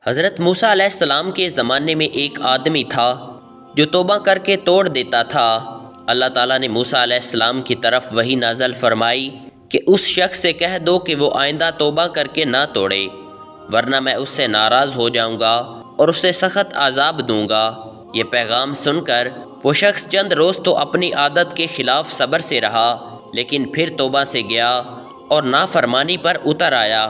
حضرت موسیٰ علیہ السلام کے زمانے میں ایک آدمی تھا جو توبہ کر کے توڑ دیتا تھا۔ اللہ تعالیٰ نے موسیٰ علیہ السلام کی طرف وحی نازل فرمائی کہ اس شخص سے کہہ دو کہ وہ آئندہ توبہ کر کے نہ توڑے، ورنہ میں اس سے ناراض ہو جاؤں گا اور اسے سخت عذاب دوں گا۔ یہ پیغام سن کر وہ شخص چند روز تو اپنی عادت کے خلاف صبر سے رہا، لیکن پھر توبہ سے گیا اور نافرمانی پر اتر آیا۔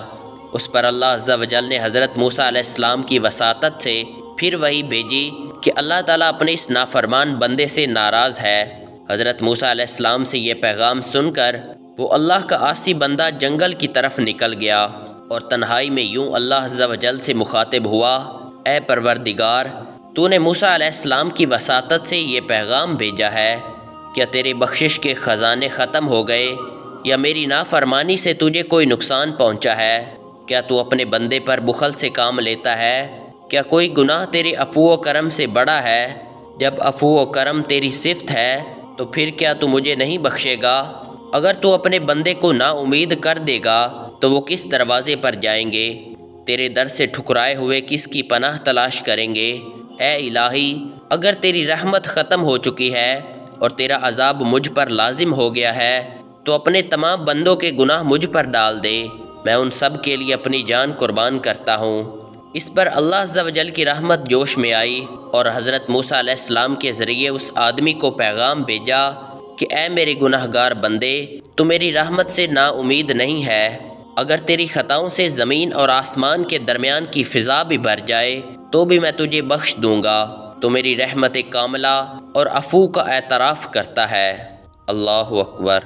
اس پر اللہ عز و جل نے حضرت موسیٰ علیہ السلام کی وساطت سے پھر وحی بھیجی کہ اللہ تعالیٰ اپنے اس نافرمان بندے سے ناراض ہے۔ حضرت موسیٰ علیہ السلام سے یہ پیغام سن کر وہ اللہ کا عاصی بندہ جنگل کی طرف نکل گیا اور تنہائی میں یوں اللہ عز و جل سے مخاطب ہوا، اے پروردگار، تو نے موسیٰ علیہ السلام کی وساطت سے یہ پیغام بھیجا ہے، کیا تیرے بخشش کے خزانے ختم ہو گئے یا میری نافرمانی سے تجھے کوئی نقصان پہنچا ہے؟ کیا تو اپنے بندے پر بخل سے کام لیتا ہے؟ کیا کوئی گناہ تیرے عفو و کرم سے بڑا ہے؟ جب عفو و کرم تیری صفت ہے تو پھر کیا تو مجھے نہیں بخشے گا؟ اگر تو اپنے بندے کو نا امید کر دے گا تو وہ کس دروازے پر جائیں گے؟ تیرے در سے ٹھکرائے ہوئے کس کی پناہ تلاش کریں گے؟ اے الہی، اگر تیری رحمت ختم ہو چکی ہے اور تیرا عذاب مجھ پر لازم ہو گیا ہے تو اپنے تمام بندوں کے گناہ مجھ پر ڈال دے، میں ان سب کے لیے اپنی جان قربان کرتا ہوں۔ اس پر اللہ عز و جل کی رحمت جوش میں آئی اور حضرت موسیٰ علیہ السلام کے ذریعے اس آدمی کو پیغام بھیجا کہ اے میرے گناہ گار بندے، تو میری رحمت سے نا امید نہیں ہے؟ اگر تیری خطاؤں سے زمین اور آسمان کے درمیان کی فضا بھی بھر جائے تو بھی میں تجھے بخش دوں گا، تو میری رحمت کاملہ اور عفو کا اعتراف کرتا ہے۔ اللہ اکبر۔